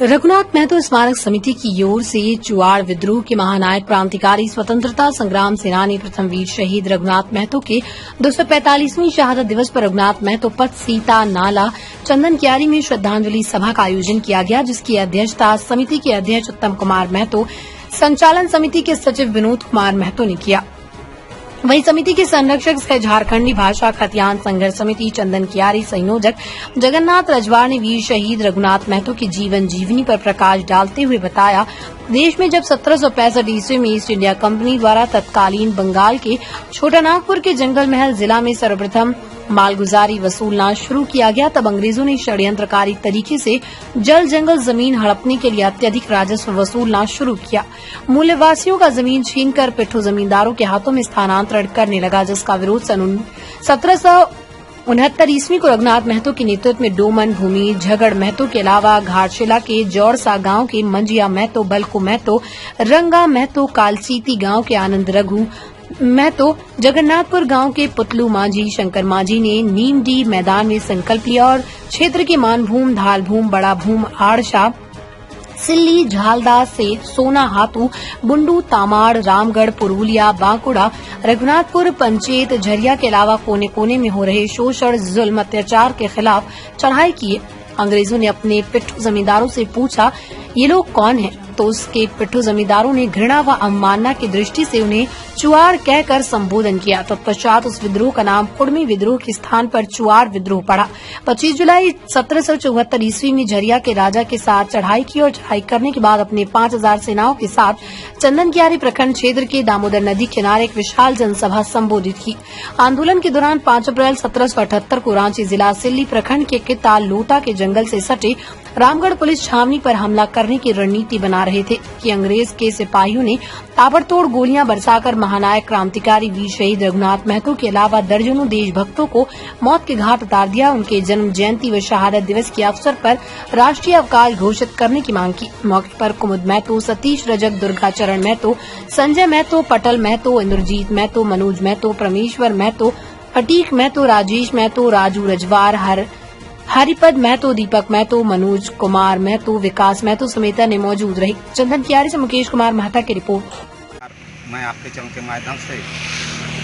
रघुनाथ महतो स्मारक समिति की ओर से चुआड़ विद्रोह के महानायक क्रांतिकारी स्वतंत्रता संग्राम सेनानी प्रथम वीर शहीद रघुनाथ महतो के 245वीं शहादत दिवस पर रघुनाथ महतो पथ सीता नाला चंदन क्यारी में श्रद्धांजलि सभा का आयोजन किया गया, जिसकी अध्यक्षता समिति के अध्यक्ष उत्तम कुमार महतो, संचालन समिति के सचिव विनोद कुमार महतो ने किया। वहीं समिति के संरक्षक सह झारखंडी भाषा खतियान संघर्ष समिति चंदन कियारी संयोजक जगन्नाथ रजवाड़ ने वीर शहीद रघुनाथ महतो की जीवन जीवनी पर प्रकाश डालते हुए बताया, देश में जब 1765 ईस्वी में ईस्ट इंडिया कंपनी द्वारा तत्कालीन बंगाल के छोटानागपुर के जंगल महल जिला में सर्वप्रथम मालगुजारी वसूलना शुरू किया गया, तब अंग्रेजों ने षड्यंत्रकारी तरीके से जल जंगल जमीन हड़पने के लिए अत्यधिक राजस्व वसूलना शुरू किया। मूल्यवासियों का जमीन छीनकर पिट्ठू जमींदारों के हाथों में स्थानांतरण करने लगा, जिसका विरोध सन 1769 ईस्वी को रघुनाथ महतो के नेतृत्व में डोमन भूमि झगड़ महतो के अलावा घाटशिला के जौड़सा गांव के मंजिया महतो, बलको महतो, रंगा महतो, कालचीती गांव के आनंद रघु महतो, जगन्नाथपुर गांव के पुतलू मांझी, शंकर मांझी ने नीमडी मैदान में संकल्प लिया और क्षेत्र के मानभूम, धालभूम, बड़ा भूम, आड़शा, सिल्ली, झालदा से सोना हाथू, बुंडू, तामाड़, रामगढ़, पुरुलिया, बांकुड़ा, रघुनाथपुर, पंचेत, झरिया के अलावा कोने कोने में हो रहे शोषण, जुल्म, अत्याचार के खिलाफ चढ़ाई की। अंग्रेजों ने अपने पिट्ठू जमींदारों से पूछा, ये लोग कौन हैं? तो उसके पिट्ठू जमींदारों ने घृणा व अवमानना की दृष्टि से उन्हें चुआड़ कहकर संबोधन किया। तत्पश्चात उस विद्रोह का नाम कुड़मी विद्रोह के स्थान पर चुआड़ विद्रोह पड़ा। 25 जुलाई 1774 ईस्वी में झरिया के राजा के साथ चढ़ाई की और चढ़ाई करने के बाद अपने 5000 सेनाओं के साथ चंदन कियारी प्रखंड क्षेत्र के दामोदर नदी किनारे एक विशाल जनसभा संबोधित की। आंदोलन के दौरान 5 अप्रैल 1778 को रांची जिला सिल्ली प्रखंड के किता लोटा के जंगल से सटे रामगढ़ पुलिस छावनी पर हमला करने की रणनीति बना रहे थे कि अंग्रेज के सिपाहियों ने ताबड़तोड़ गोलियां बरसाकर महानायक क्रांतिकारी वीर शहीद रघुनाथ महतो के अलावा दर्जनों देशभक्तों को मौत के घाट उतार दिया। उनके जन्म जयंती व शहादत दिवस के अवसर पर राष्ट्रीय अवकाश घोषित करने की मांग की। मौके पर कुमुद महतो, सतीश रजक, दुर्गाचरण महतो, संजय महतो, पटल महतो, इंद्रजीत महतो, मनोज महतो, परमेश्वर महतो, फटीक महतो, राजेश महतो, राजू रजवार, हरिपद महतो, दीपक महतो, मनोज कुमार महतो, विकास महतो समेत ने मौजूद रहे। चंदन कियारी से मुकेश कुमार महता की रिपोर्ट। मैं आपके चैनल के माध्यम से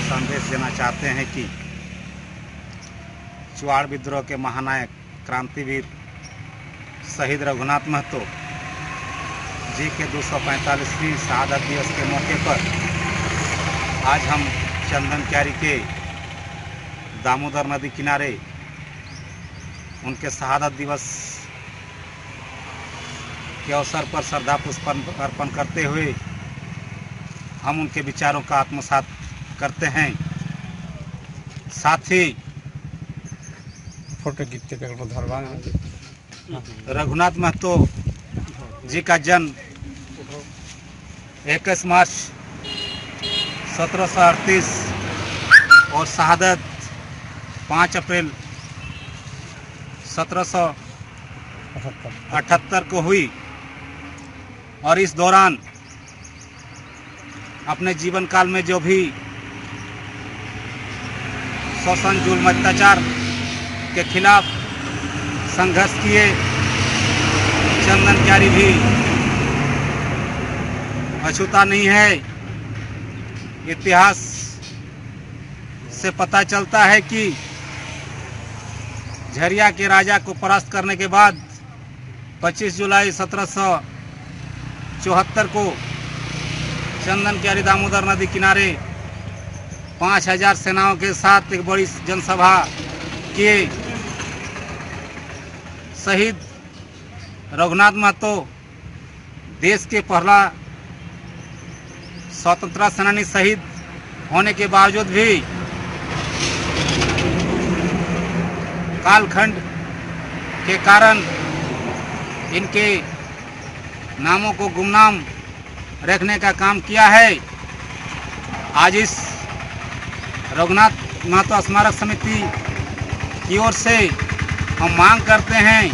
संदेश देना चाहते हैं कि चुआड़ विद्रोह के महानायक क्रांतिवीर शहीद रघुनाथ महतो जी के 245वीं शहादत दिवस के मौके पर आज हम चंदन कियारी के दामोदर नदी किनारे उनके शहादत दिवस के अवसर पर श्रद्धा पुष्प अर्पण करते हुए हम उनके विचारों का आत्मसात करते हैं। साथ ही फोटो खींचते रघुनाथ महतो जी का जन्म 21 मार्च 1738 और शहादत 5 अप्रैल 1778 को हुई और इस दौरान अपने जीवन काल में जो भी शोषण, जुल्म, अत्याचार के खिलाफ संघर्ष किए, चंदन कियारी भी अछूता नहीं है। इतिहास से पता चलता है कि झरिया के राजा को परास्त करने के बाद 25 जुलाई 1774 को चंदन कियारी दामोदर नदी किनारे 5000 सेनाओं के साथ एक बड़ी जनसभा किए। शहीद रघुनाथ महतो देश के पहला स्वतंत्रता सेनानी शहीद होने के बावजूद भी कालखंड के कारण इनके नामों को गुमनाम रखने का काम किया है। आज इस रघुनाथ महतो स्मारक समिति की ओर से हम मांग करते हैं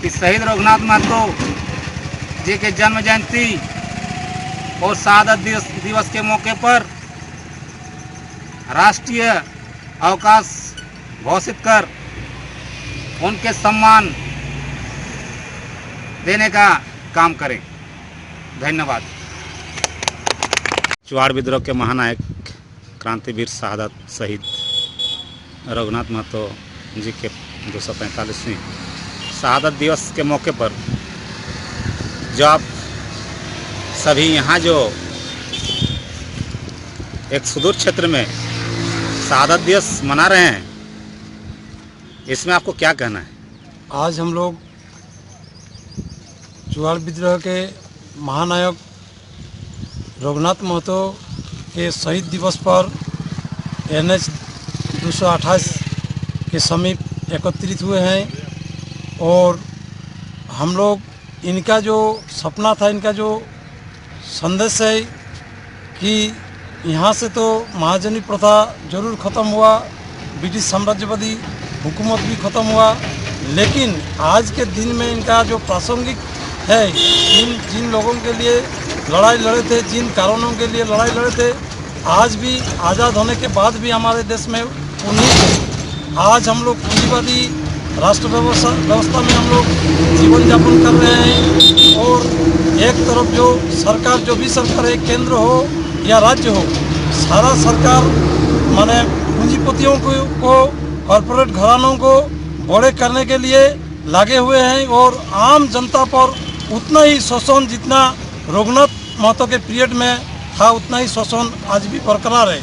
कि शहीद रघुनाथ महतो जी के जन्म जयंती और शहादत दिवस के मौके पर राष्ट्रीय अवकाश घोषित कर उनके सम्मान देने का काम करें। धन्यवाद। चुआड़ विद्रोह के महानायक क्रांतिवीर शहादत शहीद रघुनाथ महतो जी के 245वीं शहादत दिवस के मौके पर जो आप सभी यहाँ जो एक सुदूर क्षेत्र में शहादत दिवस मना रहे हैं, इसमें आपको क्या कहना है? आज हम लोग चुआड़ विद्रोह के महानायक रघुनाथ महतो के शहीद दिवस पर NH 228 के समीप एकत्रित हुए हैं और हम लोग इनका जो सपना था, इनका जो संदेश है कि यहाँ से तो महाजनी प्रथा जरूर ख़त्म हुआ, ब्रिटिश साम्राज्यवादी हुकूमत भी ख़त्म हुआ, लेकिन आज के दिन में इनका जो प्रासंगिक है, जिन लोगों के लिए लड़ाई लड़े थे, जिन कारणों के लिए लड़ाई लड़े थे, आज भी आज़ाद होने के बाद भी हमारे देश में उन्हीं आज हम लोग पूंजीवादी राष्ट्र व्यवस्था में हम लोग जीवन यापन कर रहे हैं और एक तरफ जो सरकार, जो भी सरकार है, केंद्र हो या राज्य हो, सारा सरकार माने पूंजीपतियों को कॉरपोरेट घरानों को बड़े करने के लिए लगे हुए हैं और आम जनता पर उतना ही शोषण जितना रघुनाथ महतो के पीरियड में था, उतना ही शोषण आज भी बरकरार है।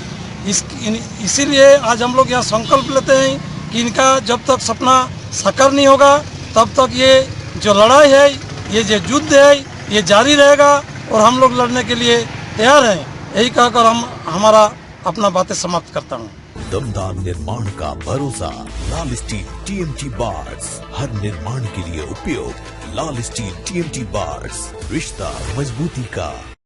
इसीलिए आज हम लोग यहाँ संकल्प लेते हैं कि इनका जब तक सपना साकार नहीं होगा तब तक ये जो लड़ाई है, ये जो युद्ध है, ये जारी रहेगा और हम लोग लड़ने के लिए तैयार हैं। यही कहकर हम हमारा अपना बातें समाप्त करता हूँ। दमदार निर्माण का भरोसा लाल स्टील TMT बार्स, हर निर्माण के लिए उपयोग। लाल स्टील TMT बार्स, रिश्ता मजबूती का।